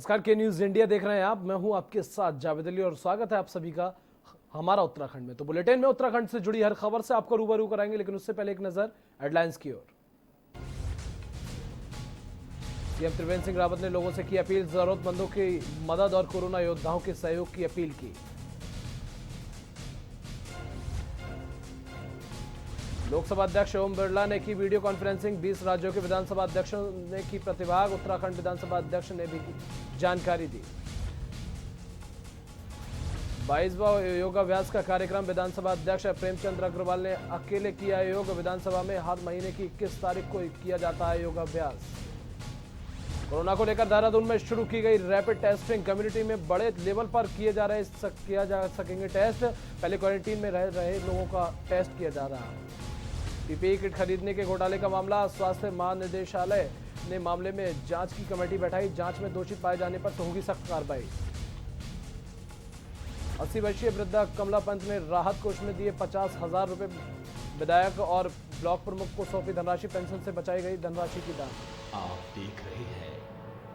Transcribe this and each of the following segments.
नमस्कार, के news India देख रहे हैं आप। मैं हूं आपके साथ जावेद अली और स्वागत है आप सभी का हमारा उत्तराखंड में। तो बुलेटिन में उत्तराखंड से जुड़ी हर खबर से आपको रूबरू कराएंगे, लेकिन उससे पहले एक नजर हेडलाइंस की ओर। सीएम त्रिवेंद्र सिंह रावत ने लोगों से की अपील, जरूरतमंदों की मदद और कोरोना योद्धाओं के सहयोग की अपील की। लोकसभा अध्यक्ष ओम बिरला ने की वीडियो कॉन्फ्रेंसिंग, 20 राज्यों के विधानसभा अध्यक्षों ने की प्रतिभाग। उत्तराखंड विधानसभा अध्यक्ष ने भी जानकारी दी। 22वां योगाभ्यास का कार्यक्रम, विधानसभा अध्यक्ष प्रेमचंद अग्रवाल ने अकेले किया योग। विधानसभा में हर महीने की 21 तारीख को किया जाता है योगाभ्यास। कोरोना को लेकर देहरादून में शुरू की गई रैपिड टेस्टिंग, कम्युनिटी में बड़े लेवल पर किया जा सकेंगे टेस्ट। पहले क्वारंटीन में रह रहे लोगों का टेस्ट किया जा रहा है। पीपीई किट खरीदने के घोटाले का मामला, स्वास्थ्य महानिदेशालय ने मामले में जांच की कमेटी बैठाई। जांच में दोषी पाए जाने पर तो होगी सख्त कार्रवाई। 80 वर्षीय वृद्धा कमला पंत ने राहत कोष में दिए 50,000 रुपए। विधायक और ब्लॉक प्रमुख को सौंपी धनराशि, पेंशन से बचाई गई धनराशि की दान। आप देख रहे हैं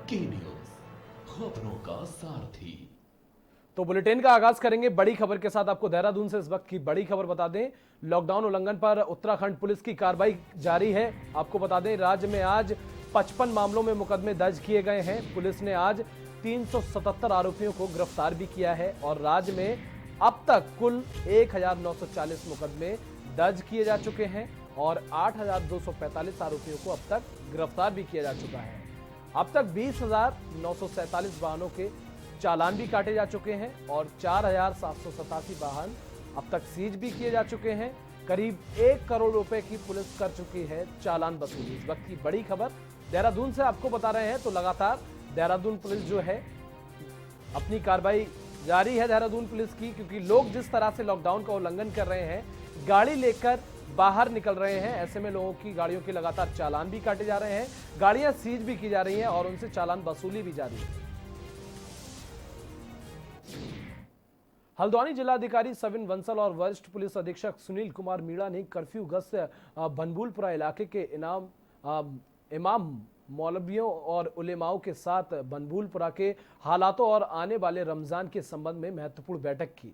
के न्यूज, खबरों का सारथी। तो बुलेटिन का आगाज करेंगे बड़ी खबर के साथ। आपको देहरादून से इस वक्त की बड़ी खबर बता दें। लॉकडाउन उल्लंघन पर उत्तराखंड पुलिस की कार्रवाई जारी है। आपको बता दें, राज्य में आज 55 मामलों में मुकदमे दर्ज किए गए हैं। पुलिस ने आज 377 आरोपियों को गिरफ्तार भी किया है और राज्य में अब तक कुल 1940 मुकदमे दर्ज किए जा चुके हैं और 8,245 आरोपियों को अब तक गिरफ्तार भी किया जा चुका है। अब तक 20,947 वाहनों के चालान भी काटे जा चुके हैं और 4,787 वाहन अब तक सीज भी किए जा चुके हैं। करीब 1 करोड़ रुपए की पुलिस कर चुकी है चालान वसूली। इस वक्त की बड़ी खबर देहरादून से आपको बता रहे हैं। तो लगातार देहरादून पुलिस जो है अपनी कार्रवाई जारी है देहरादून पुलिस की, क्योंकि लोग जिस तरह से लॉकडाउन का उल्लंघन कर रहे हैं, गाड़ी लेकर बाहर निकल रहे हैं, ऐसे में लोगों की गाड़ियों के लगातार चालान भी काटे जा रहे हैं, गाड़ियां सीज भी की जा रही हैं और उनसे चालान वसूली भी जारी है। हल्द्वानी जिलाधिकारी सविन बंसल और वरिष्ठ पुलिस अधीक्षक सुनील कुमार मीणा ने कर्फ्यू ग्रस्त बनभूलपुरा इलाके के इमाम मौलवियों और उलेमाओं के साथ बनभूलपुरा के हालातों और आने वाले रमजान के संबंध में महत्वपूर्ण बैठक की।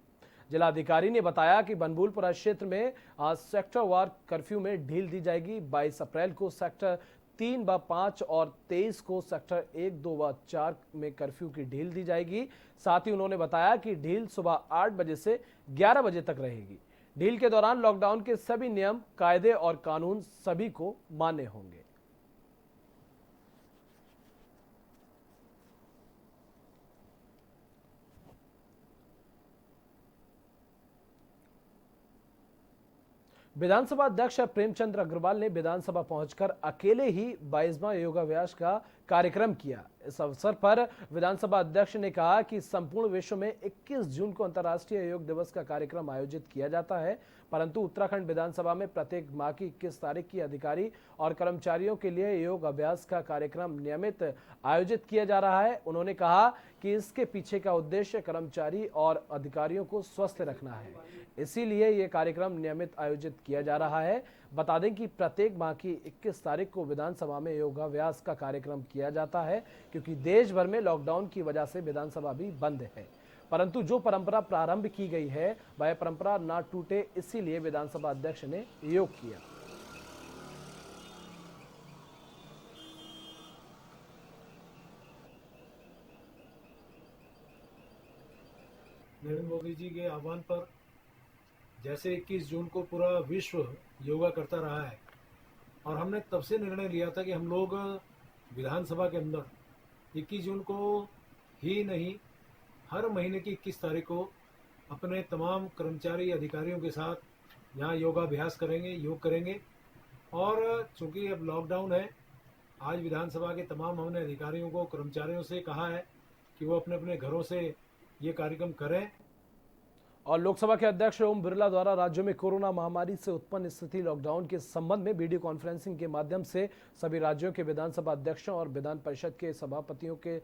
जिलाधिकारी ने बताया कि बनभूलपुरा क्षेत्र में सेक्टर वार कर्फ्यू में ढील दी जाएगी। 22 अप्रैल को सेक्टर 3 व 5 और 23 को सेक्टर 1, 2 व 4 में कर्फ्यू की ढील दी जाएगी। साथ ही उन्होंने बताया कि ढील सुबह 8 बजे से 11 बजे तक रहेगी। ढील के दौरान लॉकडाउन के सभी नियम, कायदे और कानून सभी को मान्य होंगे। विधानसभा अध्यक्ष प्रेमचंद अग्रवाल ने विधानसभा पहुंचकर अकेले ही 22वां योगाभ्यास का कार्यक्रम किया। इस अवसर पर विधानसभा अध्यक्ष ने कहा कि संपूर्ण विश्व में 21 जून को अंतर्राष्ट्रीय योग दिवस का कार्यक्रम आयोजित किया जाता है, परंतु उत्तराखंड विधानसभा में प्रत्येक माह की 21 तारीख की अधिकारी और कर्मचारियों के लिए योग अभ्यास का कार्यक्रम नियमित आयोजित किया जा रहा है। उन्होंने कहा कि इसके पीछे का उद्देश्य कर्मचारी और अधिकारियों को स्वस्थ रखना है, इसीलिए ये कार्यक्रम नियमित आयोजित किया जा रहा है। बता दें कि प्रत्येक माह की 21 तारीख को विधानसभा में योगाभ्यास का कार्यक्रम किया जाता है, क्योंकि देश भर में लॉकडाउन की वजह से विधानसभा भी बंद है, परंतु जो परंपरा प्रारंभ की गई है वह परंपरा ना टूटे, इसीलिए विधानसभा अध्यक्ष ने योग किया। नरेंद्र मोदी जी के आह्वान पर जैसे 21 जून को पूरा विश्व योगा करता रहा है और हमने तब से निर्णय लिया था कि हम लोग विधानसभा के अंदर 21 जून को ही नहीं, हर महीने की 21 तारीख को अपने तमाम कर्मचारी अधिकारियों के साथ यहाँ योगाभ्यास करेंगे, योग करेंगे। और चूंकि अब लॉकडाउन है, आज विधानसभा के तमाम हमने अधिकारियों को, कर्मचारियों से कहा है कि वो अपने अपने घरों से ये कार्यक्रम करें। और लोकसभा के अध्यक्ष ओम बिरला द्वारा राज्यों में कोरोना महामारी से उत्पन्न स्थिति, लॉकडाउन के संबंध में वीडियो कॉन्फ्रेंसिंग के माध्यम से सभी राज्यों के विधानसभा अध्यक्षों और विधान परिषद के सभापतियों के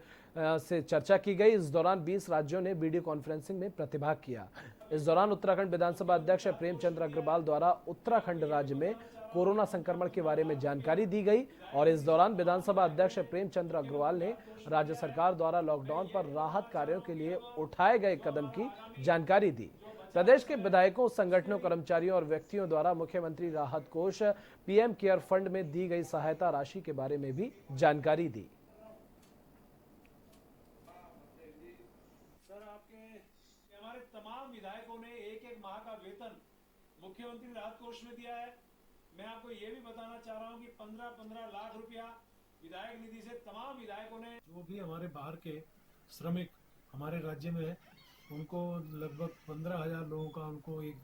से चर्चा की गई। इस दौरान 20 राज्यों ने वीडियो कॉन्फ्रेंसिंग में प्रतिभाग किया। इस दौरान उत्तराखंड विधानसभा अध्यक्ष प्रेमचंद अग्रवाल द्वारा उत्तराखंड राज्य में कोरोना संक्रमण के बारे में जानकारी दी गई और इस दौरान विधानसभा अध्यक्ष प्रेमचंद अग्रवाल ने राज्य सरकार द्वारा लॉकडाउन पर राहत कार्यों के लिए उठाए गए कदम की जानकारी दी। प्रदेश के विधायकों, संगठनों, कर्मचारियों और व्यक्तियों द्वारा मुख्यमंत्री राहत कोष पीएम केयर फंड में दी गई सहायता राशि के बारे में भी जानकारी दी। हमारे तमाम विधायकों ने एक माह का वेतन मुख्यमंत्री राहत कोष में दिया है। मैं आपको ये भी बताना चाह रहा हूँ कि 15-15 लाख रुपया विधायक निधि से तमाम विधायकों ने, जो भी हमारे बाहर के श्रमिक हमारे राज्य में है, उनको लगभग 15,000 लोगों का उनको एक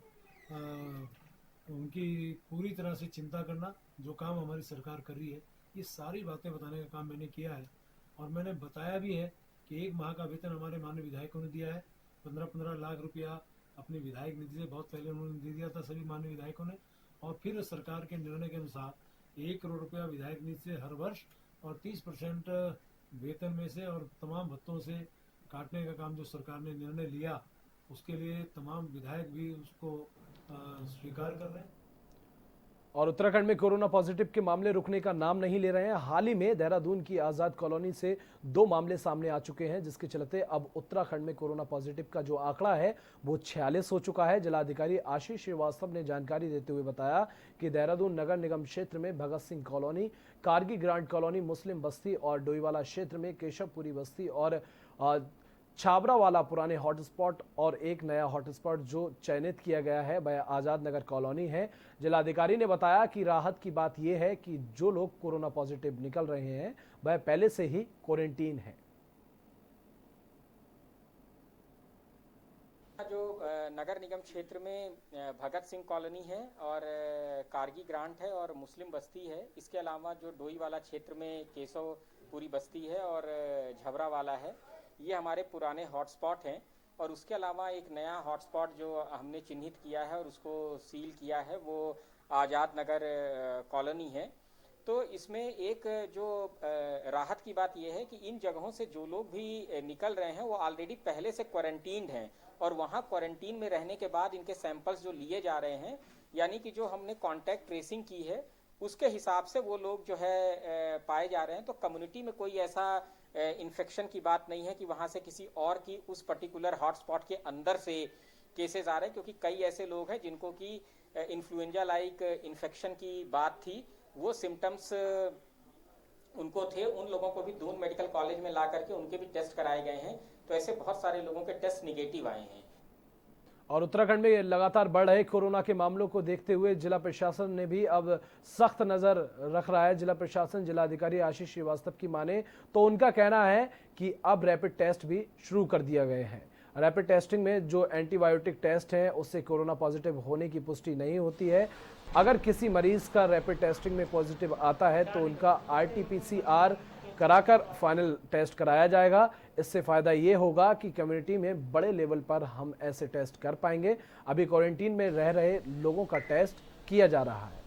उनकी पूरी तरह से चिंता करना, जो काम हमारी सरकार कर रही है, ये सारी बातें बताने का काम मैंने किया है। और मैंने बताया भी है कि एक माह का वेतन हमारे माननीय विधायकों ने दिया है। 15-15 लाख रुपया अपने विधायक निधि से बहुत पहले उन्होंने दे दिया था सभी माननीय विधायकों ने, और फिर सरकार के निर्णय के अनुसार 1 करोड़ रुपया विधायक निधि से हर वर्ष और 30% वेतन में से और तमाम भत्तों से काटने का काम जो सरकार ने निर्णय लिया, उसके लिए तमाम विधायक भी उसको स्वीकार कर रहे हैं। और उत्तराखंड में कोरोना पॉजिटिव के मामले रुकने का नाम नहीं ले रहे हैं। हाल ही में देहरादून की आजाद कॉलोनी से 2 मामले सामने आ चुके हैं, जिसके चलते अब उत्तराखंड में कोरोना पॉजिटिव का जो आंकड़ा है वो 46 हो चुका है। जिलाधिकारी आशीष श्रीवास्तव ने जानकारी देते हुए बताया कि देहरादून नगर निगम क्षेत्र में Bhagat Singh colony, Kargi grant colony, मुस्लिम बस्ती और डोईवाला क्षेत्र में केशवपुरी बस्ती और छाबरा वाला पुराने हॉटस्पॉट और एक नया हॉटस्पॉट जो चयनित किया गया है वह आजाद नगर कॉलोनी है। जिलाधिकारी ने बताया कि राहत की बात यह है कि जो लोग कोरोना पॉजिटिव निकल रहे हैं वह पहले से ही क्वारंटीन है। जो नगर निगम क्षेत्र में भगत सिंह कॉलोनी है और कारगी ग्रांट है और मुस्लिम बस्ती है, इसके अलावा जो डोई वाला क्षेत्र में केशवपुरी बस्ती है और झबरा वाला है, ये हमारे पुराने हॉटस्पॉट हैं। और उसके अलावा एक नया हॉटस्पॉट जो हमने चिन्हित किया है और उसको सील किया है वो आज़ाद नगर कॉलोनी है। तो इसमें एक जो राहत की बात यह है कि इन जगहों से जो लोग भी निकल रहे हैं वो ऑलरेडी पहले से क्वारंटीन्ड हैं और वहाँ क्वारंटीन में रहने के बाद इनके सैंपल्स जो लिए जा रहे हैं, यानी कि जो हमने कॉन्टैक्ट ट्रेसिंग की है उसके हिसाब से वो लोग जो है पाए जा रहे हैं। तो कम्युनिटी में कोई ऐसा इन्फेक्शन की बात नहीं है कि वहाँ से किसी और की उस पर्टिकुलर हॉटस्पॉट के अंदर से केसेस आ रहे हैं, क्योंकि कई ऐसे लोग हैं जिनको कि इन्फ्लुएंजा लाइक इन्फेक्शन की बात थी, वो सिम्टम्स उनको थे, उन लोगों को भी दून मेडिकल कॉलेज में ला करके उनके भी टेस्ट कराए गए हैं। तो ऐसे बहुत सारे लोगों के टेस्ट निगेटिव आए हैं। और उत्तराखंड में लगातार बढ़ रहे कोरोना के मामलों को देखते हुए जिला प्रशासन ने भी अब सख्त नजर रख रहा है। जिला प्रशासन जिलाधिकारी आशीष श्रीवास्तव की माने तो उनका कहना है कि अब रैपिड टेस्ट भी शुरू कर दिया गए हैं। रैपिड टेस्टिंग में जो एंटीबायोटिक टेस्ट है उससे कोरोना पॉजिटिव होने की पुष्टि नहीं होती है। अगर किसी मरीज का रैपिड टेस्टिंग में पॉजिटिव आता है तो उनका RT-PCR कराकर फाइनल टेस्ट कराया जाएगा। इससे फायदा ये होगा कि कम्युनिटी में बड़े लेवल पर हम ऐसे टेस्ट कर पाएंगे। अभी क्वारंटीन में रह रहे लोगों का टेस्ट किया जा रहा है।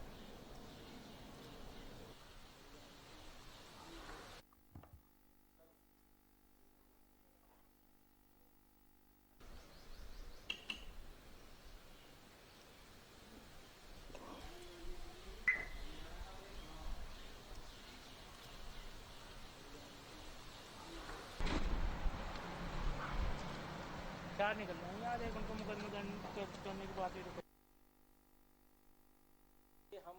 चार निकल जाएंगे, आज एक उनको मुकदमा करने की बात है। हम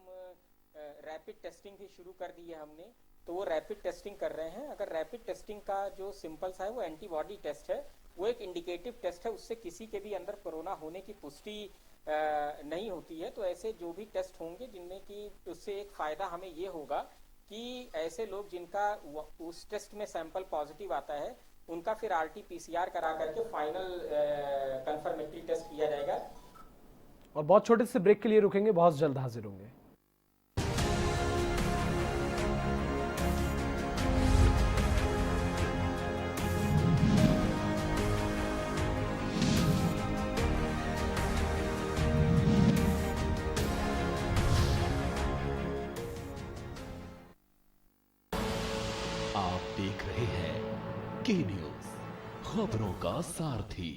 रैपिड टेस्टिंग भी शुरू कर दी है हमने, तो वो रैपिड टेस्टिंग कर रहे हैं। अगर रैपिड टेस्टिंग का जो सिंपल सा है वो एंटीबॉडी टेस्ट है, वो एक इंडिकेटिव टेस्ट है, उससे किसी के भी अंदर कोरोना होने की पुष्टि नहीं होती है। तो ऐसे जो भी टेस्ट होंगे जिनमें कि उससे एक फायदा हमें ये होगा कि ऐसे लोग जिनका उस टेस्ट में सैंपल पॉजिटिव आता है उनका फिर RT-PCR करा करके फाइनल कंफर्मेटरी टेस्ट किया जाएगा। और बहुत छोटे से ब्रेक के लिए रुकेंगे, बहुत जल्द हाजिर होंगे। आप देख रहे हैं के न्यूज, खबरों का सारथी।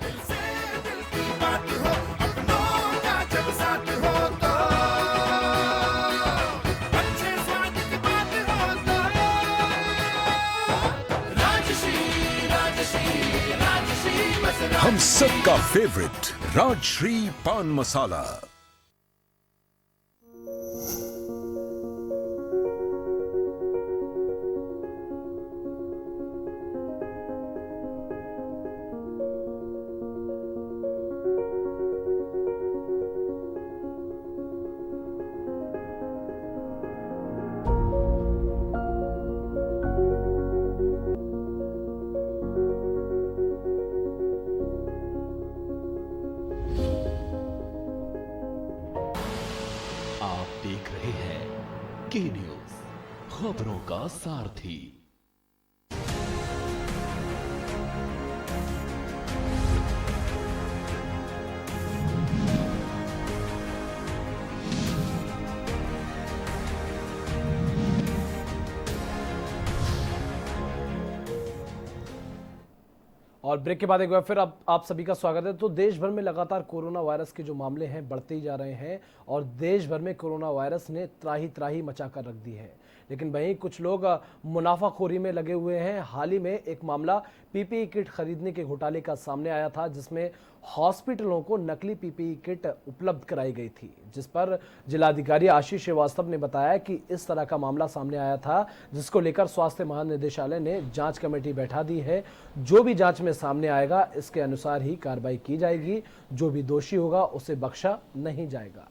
दिल से दिल की बात हो, अपनों का हम सबका फेवरेट राजश्री पान मसाला। आप देख रहे हैं के न्यूज, खबरों का सारथी। और ब्रेक के बाद एक बार फिर आप सभी का स्वागत है। तो देश भर में लगातार कोरोना वायरस के जो मामले हैं बढ़ते ही जा रहे हैं और देश भर में कोरोना वायरस ने त्राही त्राही मचा कर रख दी है। लेकिन वहीं कुछ लोग मुनाफाखोरी में लगे हुए हैं। हाल ही में एक मामला पीपीई किट खरीदने के घोटाले का सामने आया था, जिसमें हॉस्पिटलों को नकली पीपीई किट उपलब्ध कराई गई थी, जिस पर जिलाधिकारी आशीष श्रीवास्तव ने बताया कि इस तरह का मामला सामने आया था, जिसको लेकर स्वास्थ्य महानिदेशालय ने जांच कमेटी बैठा दी है। जो भी जांच में सामने आएगा इसके अनुसार ही कार्रवाई की जाएगी। जो भी दोषी होगा उसे बख्शा नहीं जाएगा।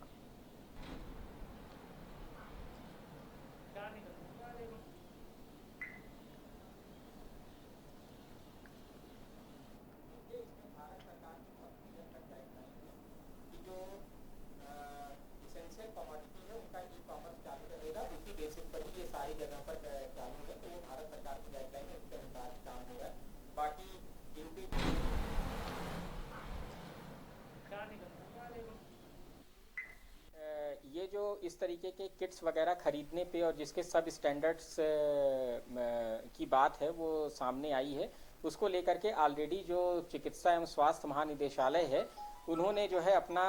ये जो इस तरीके के किट्स वगैरह खरीदने पे और जिसके सब स्टैंडर्ड्स की बात है वो सामने आई है, उसको लेकर के ऑलरेडी जो चिकित्सा एवं स्वास्थ्य महानिदेशालय है उन्होंने जो है अपना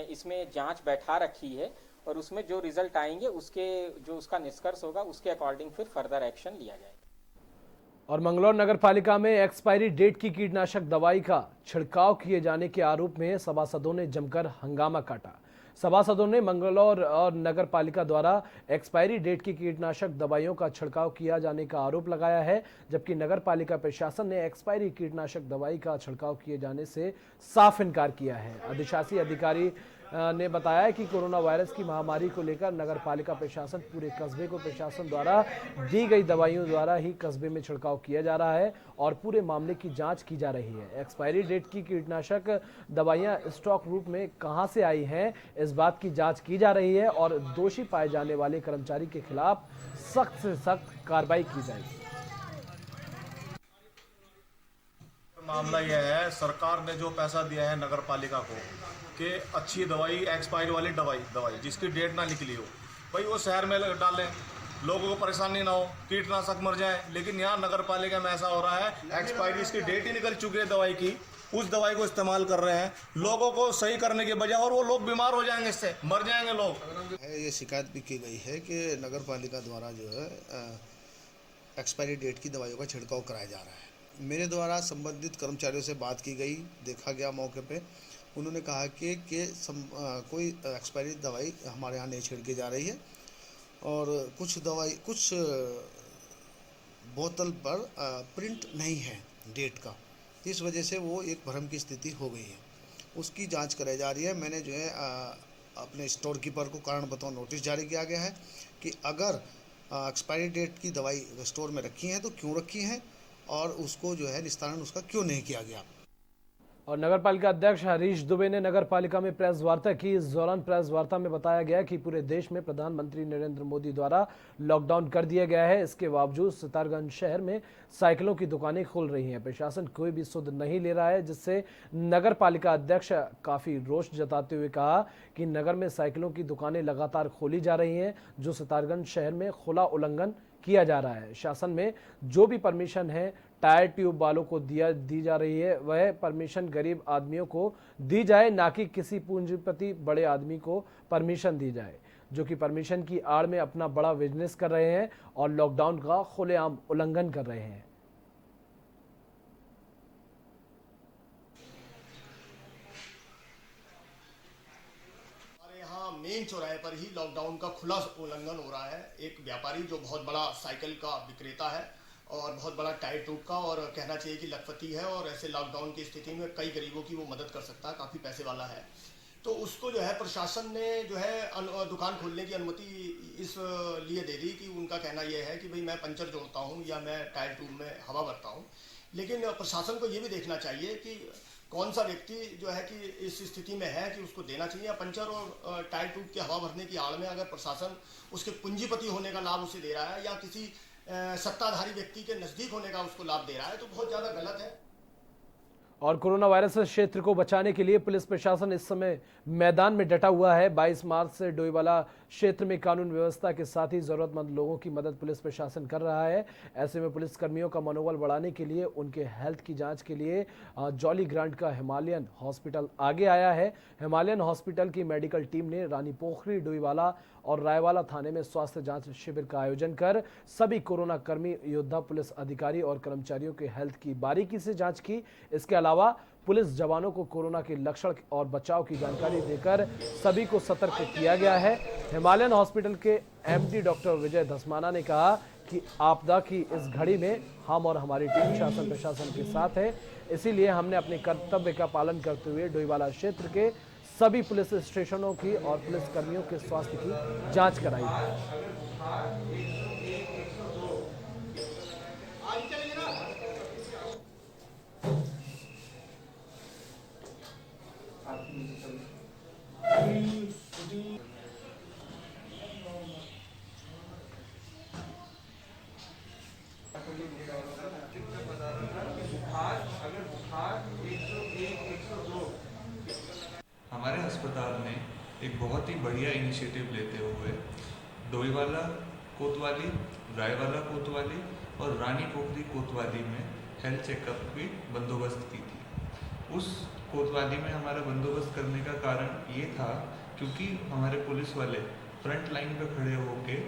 इसमें जांच बैठा रखी है और उसमें जो रिजल्ट आएंगे उसका निष्कर्ष होगा उसके अकॉर्डिंग फिर फर्दर एक्शन लिया जाएगा। और मंगलौर नगर पालिका में एक्सपायरी डेट की कीटनाशक दवाई का छिड़काव किए जाने के आरोप में सभासदों ने जमकर हंगामा काटा। सभासदों ने मंगलौर और नगर पालिका द्वारा एक्सपायरी डेट की कीटनाशक दवाइयों का छिड़काव किया जाने का आरोप लगाया है, जबकि नगर पालिका प्रशासन ने एक्सपायरी कीटनाशक दवाई का छिड़काव किए जाने से साफ इनकार किया है। अधिशासी अधिकारी ने बताया कि कोरोना वायरस की महामारी को लेकर नगर पालिका प्रशासन पूरे कस्बे को प्रशासन द्वारा दी गई दवाइयों द्वारा ही कस्बे में छिड़काव किया जा रहा है और पूरे मामले की जांच की जा रही है। एक्सपायरी डेट की कीटनाशक दवाइयां स्टॉक रूप में कहां से आई हैं, इस बात की जांच की जा रही है और दोषी पाए जाने वाले कर्मचारी के खिलाफ सख्त से सख्त कार्रवाई की जाएगी। मामला यह है, सरकार ने जो पैसा दिया है नगर पालिका को कि अच्छी दवाई, एक्सपायरी वाली दवाई जिसकी डेट ना निकली हो, भाई वो शहर में डालें, लोगों को परेशानी ना हो, कीटनाशक मर जाए। लेकिन यहाँ नगर पालिका में ऐसा हो रहा है, एक्सपायरी इसकी डेट ही निकल चुकी है दवाई की, उस दवाई को इस्तेमाल कर रहे हैं लोगों को सही करने के बजाय, और वो लोग बीमार हो जाएंगे, इससे मर जाएंगे लोग। ये शिकायत भी की गई है कि नगर पालिका द्वारा जो है एक्सपायरी डेट की दवाइयों का छिड़काव कराया जा रहा है। मेरे द्वारा संबंधित कर्मचारियों से बात की गई, देखा गया मौके पे, उन्होंने कहा कि कोई एक्सपायरी दवाई हमारे यहाँ नहीं छिड़की जा रही है और कुछ बोतल पर प्रिंट नहीं है डेट का, इस वजह से वो एक भ्रम की स्थिति हो गई है। उसकी जांच कराई जा रही है। मैंने जो है अपने स्टोर कीपर को कारण बताओ नोटिस जारी किया गया है कि अगर एक्सपायरी डेट की दवाई स्टोर में रखी हैं तो क्यों रखी हैं और उसको जो है निस्तारण उसका क्यों नहीं किया गया। और नगर पालिका अध्यक्ष हरीश दुबे ने नगर पालिका में प्रेस वार्ता की। इस दौरान प्रेस वार्ता में बताया गया कि पूरे देश में प्रधानमंत्री नरेंद्र मोदी द्वारा लॉकडाउन कर दिया गया है। इसके बावजूद सितारगंज शहर में साइकिलों की दुकानें खुल रही हैं। प्रशासन कोई भी सुध नहीं ले रहा है, जिससे नगर पालिका अध्यक्ष काफी रोष जताते हुए कहा कि नगर में साइकिलों की दुकानें लगातार खोली जा रही हैं, जो सितारगंज शहर में खुला उल्लंघन किया जा रहा है। शासन में जो भी परमिशन है टायर ट्यूब वालों को दी जा रही है, वह परमिशन गरीब आदमियों को दी जाए, ना कि किसी पूंजीपति बड़े आदमी को परमिशन दी जाए, जो कि परमिशन की आड़ में अपना बड़ा बिजनेस कर रहे हैं और लॉकडाउन का खुलेआम उल्लंघन कर रहे हैं। मेन चौराहे पर ही लॉकडाउन का खुला उल्लंघन हो रहा है। एक व्यापारी जो बहुत बड़ा साइकिल का विक्रेता है और बहुत बड़ा टायर ट्यूब का, और कहना चाहिए कि लखपति है, और ऐसे लॉकडाउन की स्थिति में कई गरीबों की वो मदद कर सकता है, काफ़ी पैसे वाला है। तो उसको जो है प्रशासन ने जो है दुकान खोलने की अनुमति इस लिए दे दी कि उनका कहना यह है कि भाई मैं पंचर जोड़ता हूँ या मैं टायर ट्यूब में हवा भरता हूँ। लेकिन प्रशासन को ये भी देखना चाहिए कि कौन सा व्यक्ति जो है कि इस स्थिति में है कि उसको देना चाहिए, या पंचर और टायर ट्यूब की हवा भरने की आड़ में अगर प्रशासन उसके पूंजीपति होने का लाभ उसे दे रहा है या किसी सत्ताधारी व्यक्ति के नज़दीक होने का उसको लाभ दे रहा है, तो बहुत ज़्यादा गलत है। और कोरोना वायरस से क्षेत्र को बचाने के लिए पुलिस प्रशासन इस समय मैदान में डटा हुआ है। 22 मार्च से डोईवाला क्षेत्र में कानून व्यवस्था के साथ ही जरूरतमंद लोगों की मदद पुलिस प्रशासन कर रहा है। ऐसे में पुलिस कर्मियों का मनोबल बढ़ाने के लिए उनके हेल्थ की जांच के लिए जॉली ग्रांट का हिमालयन हॉस्पिटल आगे आया है। हिमालयन हॉस्पिटल की मेडिकल टीम ने रानी पोखरी, डोईवाला और रायवाला थाने में स्वास्थ्य जांच शिविर का आयोजन कर सभी कोरोना कर्मी, योद्धा, पुलिस अधिकारी और कर्मचारियों के हेल्थ की बारीकी से जांच की। इसके अलावा पुलिस जवानों को कोरोना के लक्षण और बचाव की जानकारी देकर सभी को सतर्क किया गया है। हिमालयन हॉस्पिटल के एमडी डॉक्टर विजय धस्माना ने कहा कि आपदा की इस घड़ी में हम और हमारी टीम शासन प्रशासन के साथ है, इसीलिए हमने अपने कर्तव्य का पालन करते हुए डोईवाला क्षेत्र के सभी पुलिस स्टेशनों की और पुलिस कर्मियों के स्वास्थ्य की जांच कराई है। हमारे अस्पताल ने एक बहुत ही बढ़िया इनिशिएटिव लेते हुए डोईवाला कोतवाली, रायवाला कोतवाली और रानी पोखरी कोतवाली में हेल्थ चेकअप की बंदोबस्त की थी। उस कोतवाली में हमारा बंदोबस्त करने का कारण ये था क्योंकि हमारे पुलिस वाले फ्रंट लाइन पर खड़े होकर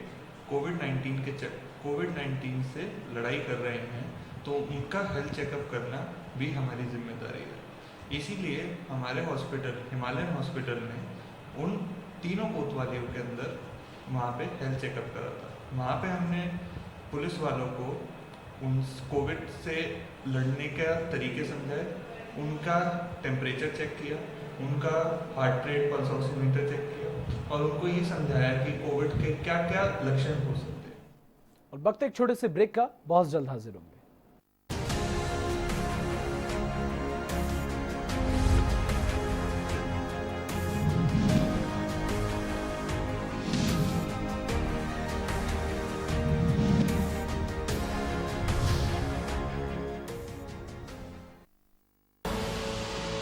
कोविड-19 से लड़ाई कर रहे हैं, तो उनका हेल्थ चेकअप करना भी हमारी जिम्मेदारी है। इसीलिए हमारे हॉस्पिटल, हिमालयन हॉस्पिटल ने उन तीनों कोतवालियों के अंदर वहाँ पे हेल्थ चेकअप करा था। वहाँ पे हमने पुलिस वालों को उन कोविड से लड़ने का तरीके समझाए, उनका टेम्परेचर चेक किया, उनका heart rate, pulse oximeter check किया और उनको ये समझाया कि कोविड के क्या क्या लक्षण हो सकते हैं। और वक्त एक छोटे से ब्रेक का, बहुत जल्द हाजिर होंगे।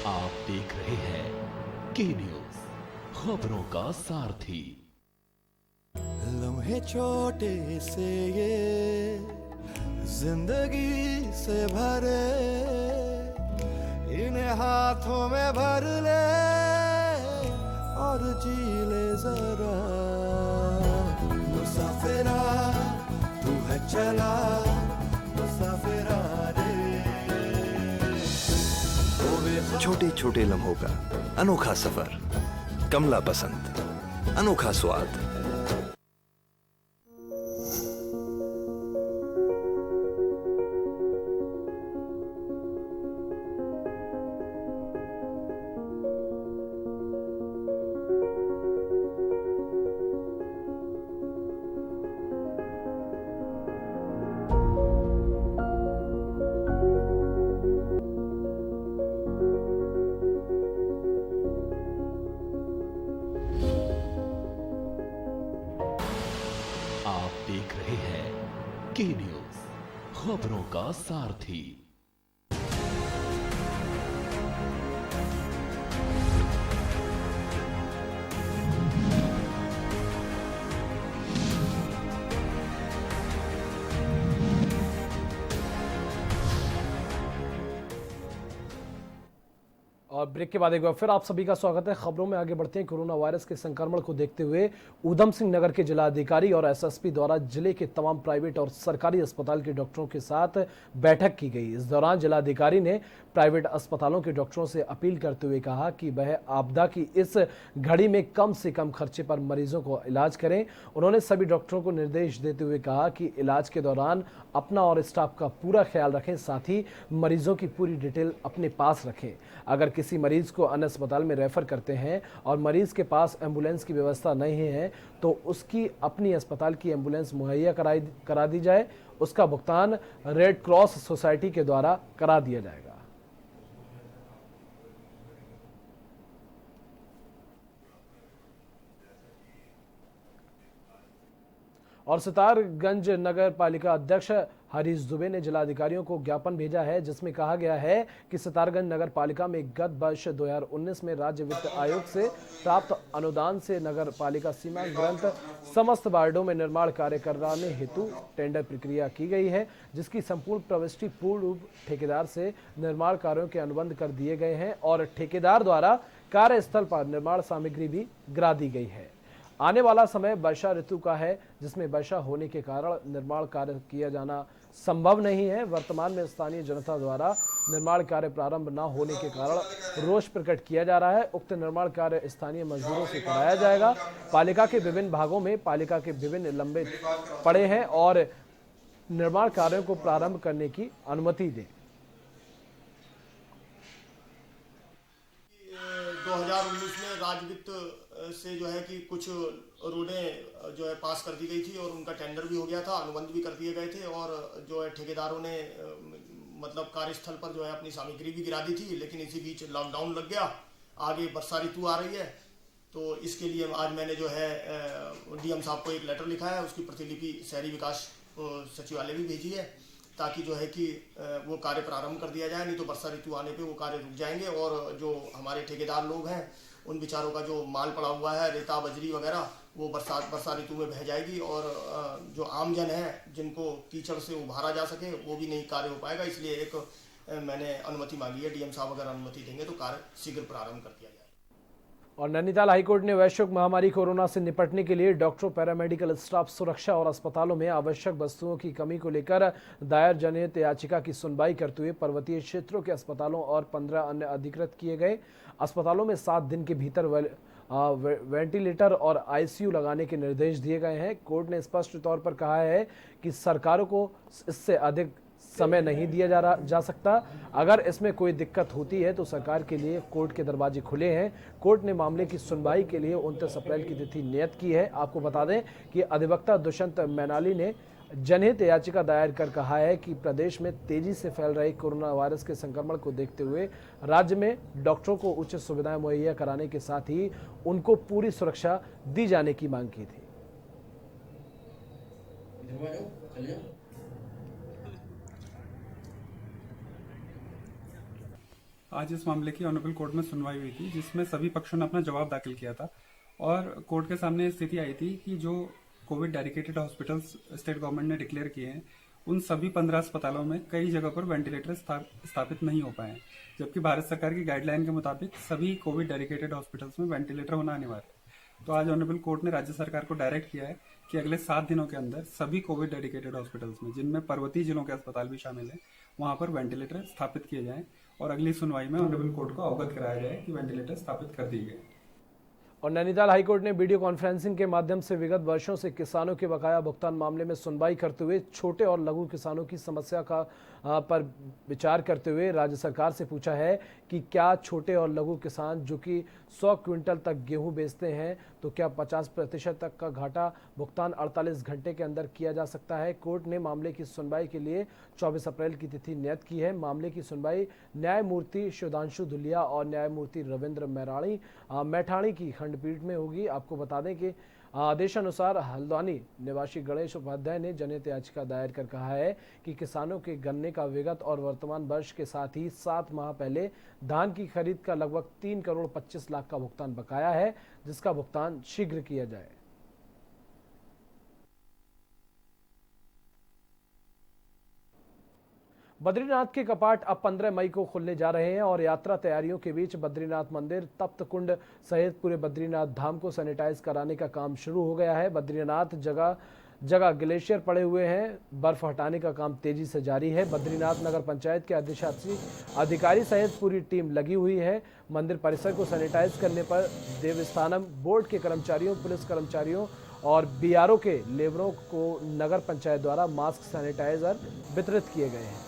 आप देख रहे हैं के न्यूज, खबरों का सारथी। लम्हे छोटे से ये जिंदगी से भरे, इन्हें हाथों में भर ले और जी ले जरा। मुसाफिरा तू है चला, मुसाफिरा रे। छोटे छोटे लम्हों का अनोखा सफर, कमला पसंद, अनोखा स्वाद। आप देख रहे हैं के न्यूज, खबरों का सारथी। और ब्रेक के बाद एक बार फिर आप सभी का स्वागत है। खबरों में आगे बढ़ते हैं। कोरोना वायरस के संक्रमण को देखते हुए ऊधम सिंह नगर के जिलाधिकारी और एसएसपी द्वारा जिले के तमाम प्राइवेट और सरकारी अस्पताल के डॉक्टरों के साथ बैठक की गई। इस दौरान जिलाधिकारी ने प्राइवेट अस्पतालों के डॉक्टरों से अपील करते हुए कहा कि वह आपदा की इस घड़ी में कम से कम खर्चे पर मरीजों को इलाज करें। उन्होंने सभी डॉक्टरों को निर्देश देते हुए कहा कि इलाज के दौरान अपना और स्टाफ का पूरा ख्याल रखें, साथ ही मरीजों की पूरी डिटेल अपने पास रखें। अगर किसी मरीज को अन्य अस्पताल में रेफर करते हैं और मरीज के पास एम्बुलेंस की व्यवस्था नहीं है तो उसकी अपनी अस्पताल की एम्बुलेंस मुहैया करा दी जाए। उसका भुगतान रेड क्रॉस सोसाइटी के द्वारा करा दिया जाएगा। और सितारगंज नगर पालिका अध्यक्ष हरीश दुबे ने जिलाधिकारियों को ज्ञापन भेजा है, जिसमें कहा गया है कि सितारगंज नगर पालिका में गत वर्ष 2019 में राज्य वित्त आयोग से प्राप्त अनुदान से नगर पालिका सीमा ग्रंथ समस्त वार्डों में निर्माण कार्य कराने हेतु टेंडर प्रक्रिया की गई है, जिसकी संपूर्ण प्रविष्टि पूर्ण रूप ठेकेदार से निर्माण कार्यों के अनुबंध कर दिए गए हैं और ठेकेदार द्वारा कार्यस्थल पर निर्माण सामग्री भी गिरा दी गई है। आने वाला समय वर्षा ऋतु का है, जिसमें वर्षा होने के कारण निर्माण कार्य किया जाना संभव नहीं है। वर्तमान में स्थानीय जनता द्वारा निर्माण कार्य प्रारंभ न होने के कारण रोष प्रकट किया जा रहा है। उक्त निर्माण कार्य स्थानीय मजदूरों से कराया जाएगा। पालिका के विभिन्न भागों में पालिका के विभिन्न लंबे पड़े हैं और निर्माण कार्यों को प्रारंभ करने की अनुमति दें। 2019 में राज्य वित्त से जो है कि कुछ रोडें जो है पास कर दी गई थी और उनका टेंडर भी हो गया था, अनुबंध भी कर दिए गए थे और जो है ठेकेदारों ने मतलब कार्यस्थल पर जो है अपनी सामग्री भी गिरा दी थी। लेकिन इसी बीच लॉकडाउन लग गया, आगे वर्षा ऋतु आ रही है, तो इसके लिए आज मैंने जो है डीएम साहब को एक लेटर लिखा है, उसकी प्रतिलिपि शहरी विकास सचिवालय भी भेजी है ताकि जो है कि वो कार्य प्रारंभ कर दिया जाए, नहीं तो वर्षा ऋतु आने पे वो कार्य रुक जाएंगे और जो हमारे ठेकेदार लोग हैं उन बेचारों का जो माल पड़ा हुआ है, रेता बजरी वगैरह, वो वर्षा ऋतु में बह जाएगी और जो आम जन है जिनको कीचड़ से उभारा जा सके वो भी नहीं कार्य हो पाएगा। इसलिए एक मैंने अनुमति मांगी है, डीएम साहब अगर अनुमति देंगे तो कार्य शीघ्र प्रारंभ कर दिया जाए। और नैनीताल हाईकोर्ट ने वैश्विक महामारी कोरोना से निपटने के लिए डॉक्टरों, पैरामेडिकल स्टाफ, सुरक्षा और अस्पतालों में आवश्यक वस्तुओं की कमी को लेकर दायर जनहित याचिका की सुनवाई करते हुए पर्वतीय क्षेत्रों के अस्पतालों और 15 अन्य अधिकृत किए गए अस्पतालों में 7 दिन के भीतर वेंटिलेटर और आईसीयू लगाने के निर्देश दिए गए हैं। कोर्ट ने स्पष्ट तौर पर कहा है कि सरकारों को इससे अधिक समय नहीं दिया जा सकता। अगर इसमें कोई दिक्कत होती है तो सरकार के लिए कोर्ट के दरवाजे खुले हैं। कोर्ट ने मामले की सुनवाई के लिए 29 अप्रैल की तिथि नियत की है। आपको बता दें कि अधिवक्ता दुष्यंत मैनाली ने जनहित याचिका दायर कर कहा है कि प्रदेश में तेजी से फैल रहे कोरोना वायरस के संक्रमण को देखते हुए राज्य में डॉक्टरों को उचित सुविधाएं मुहैया कराने के साथ ही उनको पूरी सुरक्षा दी जाने की मांग की थी। आज इस मामले की ऑनरेबल कोर्ट में सुनवाई हुई थी, जिसमें सभी पक्षों ने अपना जवाब दाखिल किया था और कोर्ट के सामने स्थिति आई थी कि जो Covid dedicated hospitals state government ने डिक्लेयर किए हैं, उन सभी 15 अस्पतालों में कई जगह पर वेंटिलेटर स्थापित नहीं हो पाए हैं, जबकि भारत सरकार की गाइडलाइन के मुताबिक सभी कोविड डेडिकेटेड हॉस्पिटल्स में वेंटिलेटर होना अनिवार्य है। तो आज ऑनरेबल कोर्ट ने राज्य सरकार को डायरेक्ट किया है कि अगले 7 दिनों के अंदर सभी कोविड डेडिकेटेड हॉस्पिटल्स में, जिनमें पर्वतीय जिलों के अस्पताल भी शामिल हैं, वहां पर वेंटिलेटर स्थापित किए जाएं और अगली सुनवाई में ऑनरेबल कोर्ट को अवगत कराया जाए कि वेंटिलेटर स्थापित कर दिए गए। और नैनीताल हाईकोर्ट ने वीडियो कॉन्फ्रेंसिंग के माध्यम से विगत वर्षों से किसानों के बकाया भुगतान मामले में सुनवाई करते हुए छोटे और लघु किसानों की समस्या पर विचार करते हुए राज्य सरकार से पूछा है कि क्या छोटे और लघु किसान जो कि 100 क्विंटल तक गेहूं बेचते हैं तो क्या 50% तक का घाटा भुगतान 48 घंटे के अंदर किया जा सकता है। कोर्ट ने मामले की सुनवाई के लिए 24 अप्रैल की तिथि नियत की है। मामले की सुनवाई न्यायमूर्ति सुधांशु धुलिया और न्यायमूर्ति रविंद्र मैठाणी की खंडपीठ में होगी। आपको बता दें कि आदेशानुसार हल्द्वानी निवासी गणेश उपाध्याय ने जनहित याचिका दायर कर कहा है कि किसानों के गन्ने का विगत और वर्तमान वर्ष के साथ ही 7 माह पहले धान की खरीद का लगभग 3 करोड़ 25 लाख का भुगतान बकाया है, जिसका भुगतान शीघ्र किया जाए। बद्रीनाथ के कपाट अब 15 मई को खुलने जा रहे हैं और यात्रा तैयारियों के बीच बद्रीनाथ मंदिर, तप्त कुंड सहित पूरे बद्रीनाथ धाम को सैनिटाइज कराने का काम शुरू हो गया है। बद्रीनाथ जगह जगह ग्लेशियर पड़े हुए हैं, बर्फ हटाने का काम तेजी से जारी है। बद्रीनाथ नगर पंचायत के अधिशासी अधिकारी सहित पूरी टीम लगी हुई है। मंदिर परिसर को सैनिटाइज करने पर देवस्थानम बोर्ड के कर्मचारियों, पुलिस कर्मचारियों और बीआरओ के लेबरों को नगर पंचायत द्वारा मास्क, सैनिटाइजर वितरित किए गए हैं।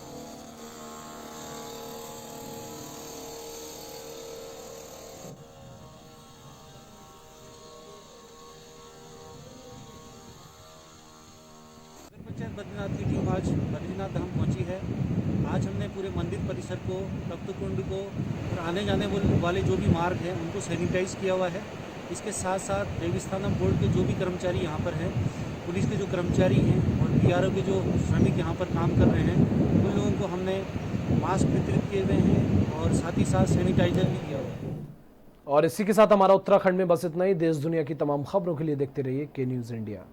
पंचायत बद्रीनाथ की टीम आज बद्रीनाथ धाम पहुंची है। आज हमने पूरे मंदिर परिसर को, तप्त कुंड को और आने जाने वाले जो भी मार्ग हैं उनको सैनिटाइज किया हुआ है। इसके साथ साथ देवस्थानम बोर्ड के जो भी कर्मचारी यहाँ पर हैं, पुलिस के जो कर्मचारी हैं और बीआरओ के जो श्रमिक यहाँ पर काम कर रहे हैं, उन लोगों को हमने मास्क वितरित किए हुए हैं और साथ ही साथ सैनिटाइजर भी दिया हुआ है। और इसी के साथ हमारा उत्तराखंड में बस इतना ही। देश दुनिया की तमाम खबरों के लिए देखते रहिए के न्यूज़ इंडिया।